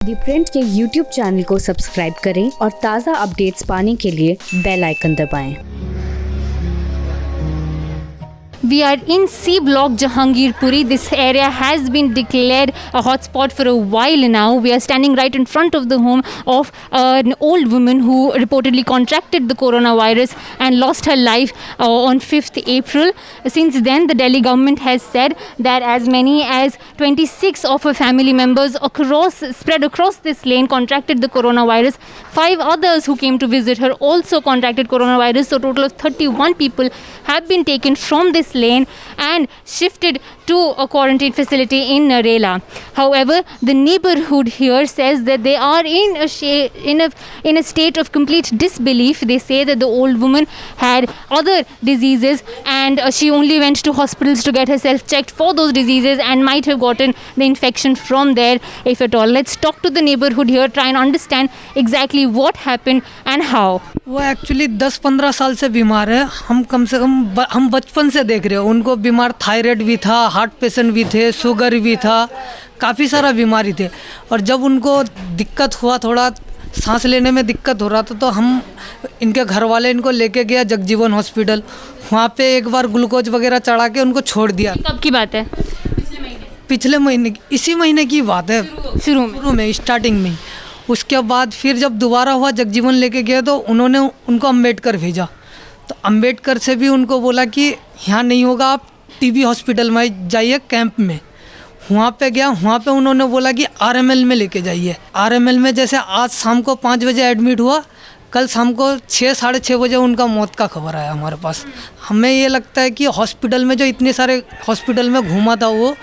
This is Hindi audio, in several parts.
दी प्रिंट के YouTube चैनल को सब्सक्राइब करें और ताज़ा अपडेट्स पाने के लिए बेल आइकन दबाएं। We are in C Block, Jahangirpuri. This area has been declared a hotspot for a while now. We are standing right in front of the home of an old woman who reportedly contracted the coronavirus and lost her life on 5th April. Since then, the Delhi government has said that as many as 26 of her family members spread across this lane contracted the coronavirus. 5 others who came to visit her also contracted coronavirus. So a total of 31 people have been taken from this lane and shifted to a quarantine facility in Narela. However, the neighborhood here says that they are in a state of complete disbelief. They say that the old woman had other diseases and she only went to hospitals to get herself checked for those diseases and might have gotten the infection from there if at all. Let's talk to the neighborhood here, try and understand exactly what happened and how. वो एक्चुअली 10-15 साल से बीमार है। हम कम से कम हम बचपन से देख रहे हैं उनको बीमार। थायराइड भी था, हार्ट पेशेंट भी थे, शुगर भी था, काफ़ी सारा बीमारी थे। और जब उनको दिक्कत हुआ, थोड़ा सांस लेने में दिक्कत हो रहा था, तो हम इनके घर वाले इनको लेके गया जगजीवन हॉस्पिटल। वहाँ पे एक बार ग्लूकोज वगैरह चढ़ा के उनको छोड़ दिया। कब की बात है? पिछले महीने, इसी महीने की बात है, शुरू में स्टार्टिंग में। उसके बाद फिर जब दोबारा हुआ, जगजीवन लेके गए तो उन्होंने उनको अम्बेडकर भेजा। तो अम्बेडकर से भी उनको बोला कि यहाँ नहीं होगा, आप टीबी हॉस्पिटल में जाइए कैंप में। वहाँ पे गया, वहाँ पे उन्होंने बोला कि आरएमएल में लेके जाइए। आरएमएल में जैसे आज शाम को 5 बजे एडमिट हुआ, कल शाम को 6-6:30 बजे उनका मौत का खबर आया हमारे पास। हमें ये लगता है कि हॉस्पिटल में जो इतने सारे हॉस्पिटल में घूमा था वो,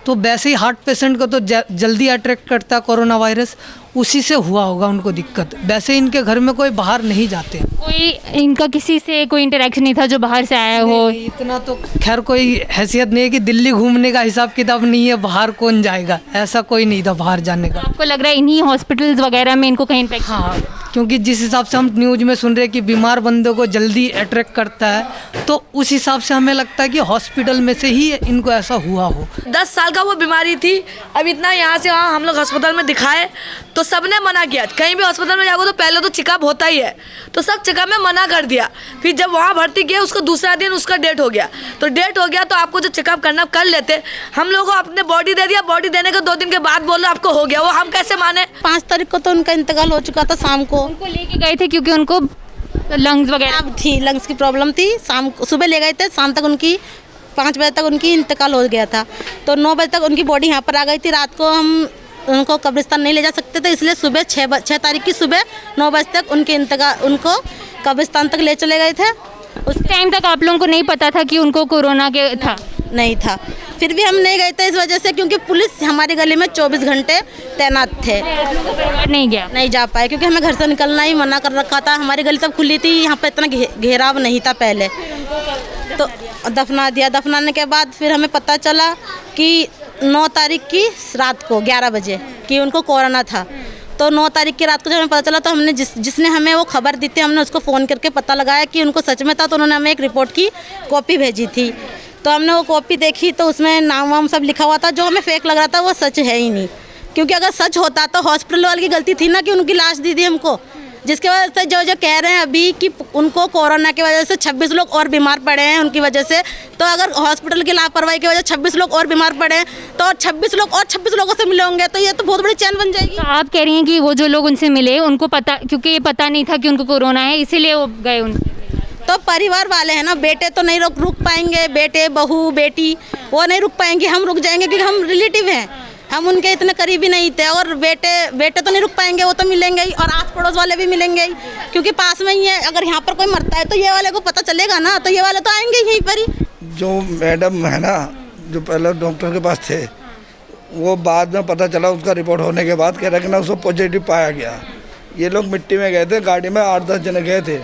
तो वैसे ही हार्ट पेशेंट को तो जल्दी अट्रैक्ट करता है कोरोना वायरस, उसी से हुआ होगा उनको दिक्कत। वैसे इनके घर में कोई बाहर नहीं जाते। कोई इनका किसी से कोई इंटरेक्शन नहीं था जो बाहर से आया हो? इतना तो खैर कोई हैसियत नहीं है कि दिल्ली घूमने का हिसाब किताब नहीं है, बाहर कौन जाएगा, ऐसा कोई नहीं था बाहर जाने का। आपको लग रहा है इन्हीं हॉस्पिटल्स वगैरह में इनको कहीं इन्फेक्शन? हाँ, क्योंकि जिस हिसाब से हम न्यूज़ में सुन रहे हैं कि बीमार बंदों को जल्दी अट्रैक्ट करता है, तो उस हिसाब से हमें लगता है कि हॉस्पिटल में से ही इनको ऐसा हुआ हो। 10 साल का वो बीमारी थी। अब इतना यहाँ से वहाँ हम लोग अस्पताल में दिखाए तो सबने मना किया। कहीं भी अस्पताल में जाओगे तो पहले तो चेकअप होता ही है, तो सब चेकअप में मना कर दिया। फिर जब वहाँ भर्ती किया, उसको दूसरा दिन उसका डेट हो गया। तो डेट हो गया तो आपको जो चेकअप करना कर लेते। हम लोगों को अपने बॉडी दे दिया, बॉडी देने के 2 दिन के बाद बोलो आपको हो गया। वो हम कैसे माने? 5 तारीख को तो उनका इंतकाल हो चुका था। शाम को उनको लेके गए थे क्योंकि उनको लंग्स वगैरह थी, लंग्स की प्रॉब्लम थी। शाम को सुबह ले गए थे, शाम तक उनकी 5 बजे तक उनकी इंतकाल हो गया था। तो 9 बजे तक उनकी बॉडी यहाँ पर आ गई थी। रात को हम उनको कब्रिस्तान नहीं ले जा सकते थे, इसलिए सुबह 6 तारीख की सुबह 9 बजे तक उनको कब्रिस्तान तक ले चले गए थे। उस टाइम तक आप लोगों को नहीं पता था कि उनको कोरोना के था? नहीं था। फिर भी हम नहीं गए थे इस वजह से क्योंकि पुलिस हमारी गली में 24 घंटे तैनात थे। नहीं जा पाए क्योंकि हमें घर से निकलना ही मना कर रखा था। हमारी गली तब खुली थी, यहाँ पे इतना घेराव नहीं था पहले। तो दफना दिया। दफनाने के बाद फिर हमें पता चला कि 9 तारीख की रात को 11 बजे कि उनको कोरोना था। तो 9 तारीख की रात को जब हमें पता चला तो हमने जिसने हमें वो खबर दी थी, हमने उसको फ़ोन करके पता लगाया कि उनको सच में था। तो उन्होंने हमें एक रिपोर्ट की कॉपी भेजी थी। तो हमने वो कॉपी देखी तो उसमें नाम वाम सब लिखा हुआ था। जो हमें फेक लग रहा था वो सच है ही नहीं, क्योंकि अगर सच होता तो हॉस्पिटल वाले की गलती थी ना कि उनकी लाश दी थी हमको। जिसके वजह से जो कह रहे हैं अभी कि उनको कोरोना की वजह से 26 लोग और बीमार पड़े हैं उनकी वजह से। तो अगर हॉस्पिटल की लापरवाही की वजह से 26 लोग और बीमार पड़े हैं तो 26 लोग और 26 लोगों से मिले होंगे, तो ये तो बहुत बड़ी चैन बन जाएगी। तो आप कह रही हैं कि वो जो लोग उनसे मिले उनको पता, क्योंकि ये पता नहीं था कि उनको कोरोना है, इसीलिए वो गए उनसे। तो परिवार वाले हैं ना, बेटे तो नहीं रुक पाएंगे, बेटे बहू बेटी वो नहीं रुक पाएंगे, हम रुक जाएंगे क्योंकि हम रिलेटिव हैं, हम उनके इतने करीबी नहीं थे। और बेटे तो नहीं रुक पाएंगे, वो तो मिलेंगे ही, और आस पड़ोस वाले भी मिलेंगे ही क्योंकि पास में ही है। अगर यहाँ पर कोई मरता है तो ये वाले को पता चलेगा ना, तो ये वाले तो आएंगे यहीं पर ही। जो मैडम है ना, जो पहले डॉक्टर के पास थे, वो बाद में पता चला उसका रिपोर्ट होने के बाद कह रहा कि ना उसको पॉजिटिव पाया गया। ये लोग मिट्टी में गए थे, गाड़ी में 8-10 जने गए थे।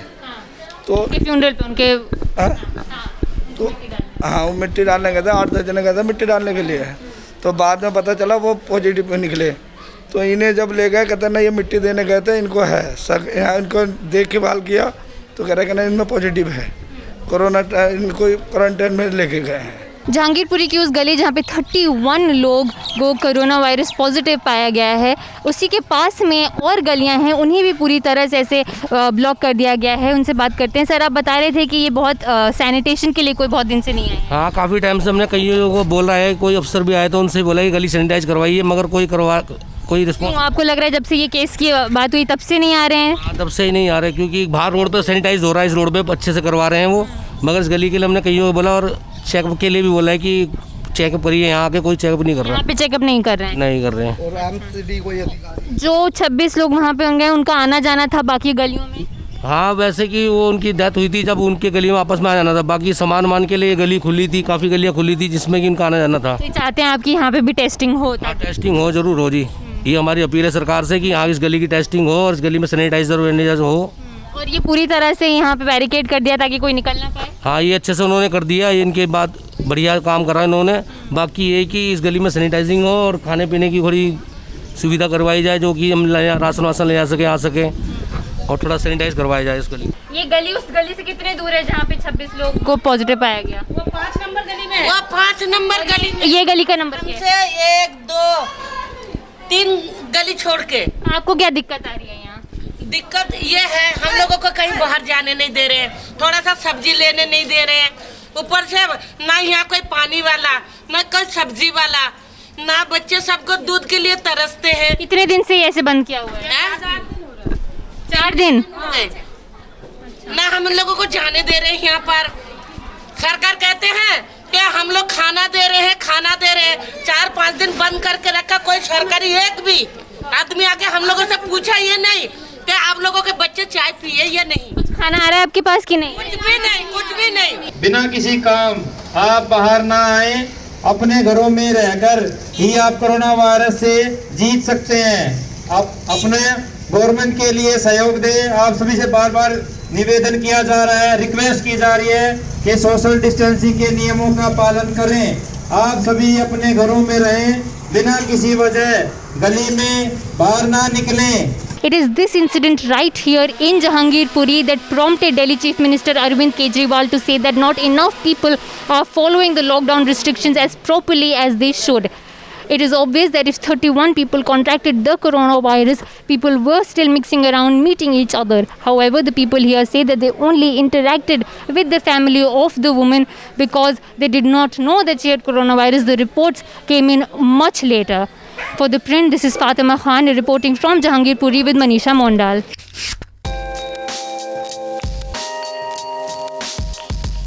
तो फ्यूनरल पे उनके तो हाँ, वो मिट्टी डालने गए थे, 8-10 जने गए थे मिट्टी डालने के लिए। तो बाद में पता चला वो पॉजिटिव निकले। तो इन्हें जब ले गए, कहते ना ये मिट्टी देने गए थे, इनको है सक, यहाँ इनको देखभाल किया तो कह रहे कि ना इनमें पॉजिटिव है कोरोना, इनको क्वारंटाइन में लेके गए हैं। जहांगीरपुरी की उस गली जहाँ पे 31 लोग को कोरोना वायरस पॉजिटिव पाया गया है, उसी के पास में और गलियाँ हैं, उन्हें भी पूरी तरह से ऐसे ब्लॉक कर दिया गया है। उनसे बात करते हैं। सर, आप बता रहे थे कि ये बहुत सैनिटेशन के लिए कोई बहुत दिन से नहीं आए। हाँ, काफ़ी टाइम से हमने कई लोगों को बोला है, कोई अफसर भी आए तो उनसे बोला कि गली सैनिटाइज करवाइए, मगर कोई रिस्पॉन्स। आपको लग रहा है जब से ये केस की बात हुई तब से नहीं आ रहे हैं? हाँ, तब से ही नहीं आ रहे, क्योंकि बाहर रोड पे सैनिटाइज हो रहा है, इस रोड पे अच्छे से करवा रहे हैं वो, मगर इस गली के लिए हमने कईयों को बोला और चेकअप के लिए भी बोला है कि चेकअप करिए, यहाँ आके कोई चेकअप नहीं कर रहा। यहाँ पे चेकअप नहीं कर रहे हैं? नहीं कर रहे हैं। जो 26 लोग वहाँ पे होंगे उनका आना जाना था बाकी गलियों में? हाँ, वैसे कि वो उनकी डेथ हुई थी जब उनके गली में आपस में आ जाना था, बाकी सामान मान के लिए गली खुली थी, काफ़ी गलियाँ खुली थी जिसमें कि उनका आना जाना था। तो चाहते हैं आपकी यहाँ पे भी टेस्टिंग हो? टेस्टिंग हो, जरूर हो जी। ये हमारी अपील है सरकार से कि यहाँ इस गली की टेस्टिंग हो और इस गली में सैनिटाइजर वैनिटाइजर हो। और ये पूरी तरह से यहाँ पे बैरिकेड कर दिया ताकि कोई निकल ना पाए? हाँ, ये अच्छे से उन्होंने कर दिया, इनके बाद बढ़िया काम करा इन्होंने। बाकी ये कि इस गली में सैनिटाइजिंग हो और खाने पीने की थोड़ी सुविधा करवाई जाए, जो कि हम राशन वासन ले जा सके, आ सके, और थोड़ा सैनिटाइज करवाया जाए इस गली। ये गली उस गली से कितने दूर है जहाँ पे 26 लोग को पॉजिटिव पाया गया? वो 5 नंबर गली में। वो 5 नंबर गली में। ये गली का नंबर क्या है? 1 2 3 गली छोड़ के। आपको क्या दिक्कत आ रही है यहाँ? दिक्कत ये है, हम लोगों को कहीं बाहर जाने नहीं दे रहे हैं, थोड़ा सा सब्जी लेने नहीं दे रहे हैं, ऊपर से ना यहाँ कोई पानी वाला, ना कोई सब्जी वाला, ना बच्चे सबको दूध के लिए तरसते हैं। कितने दिन से ऐसे बंद किया हुआ है? 4 दिन। ना हम लोगों को जाने दे रहे हैं यहाँ पर। सरकार कहते हैं कि हम लोग खाना दे रहे हैं, 4-5 दिन बंद करके रखा, कोई सरकारी एक भी आदमी आके हम लोगों से पूछा ये नहीं कि आप लोगों के बच्चे चाय पिए या नहीं। कुछ खाना आ रहा है आपके पास कि नहीं? कुछ भी नहीं। बिना किसी काम आप बाहर ना आए, अपने घरों में रहकर ही आप कोरोना वायरस से जीत सकते हैं। आप अपने गवर्नमेंट के लिए सहयोग दें। आप सभी से बार बार निवेदन किया जा रहा है, रिक्वेस्ट की जा रही है कि सोशल डिस्टेंसिंग के नियमों का पालन करें। आप सभी अपने घरों में रहें, बिना किसी वजह गली में बाहर ना निकलें। It is this incident right here in Jahangirpuri that prompted Delhi Chief Minister Arvind Kejriwal to say that not enough people are following the lockdown restrictions as properly as they should. It is obvious that if 31 people contracted the coronavirus, people were still mixing around, meeting each other. However, the people here say that they only interacted with the family of the woman because they did not know that she had coronavirus. The reports came in much later. For The Print, this is Fatima Khan reporting from Jahangirpuri with Manisha Mondal.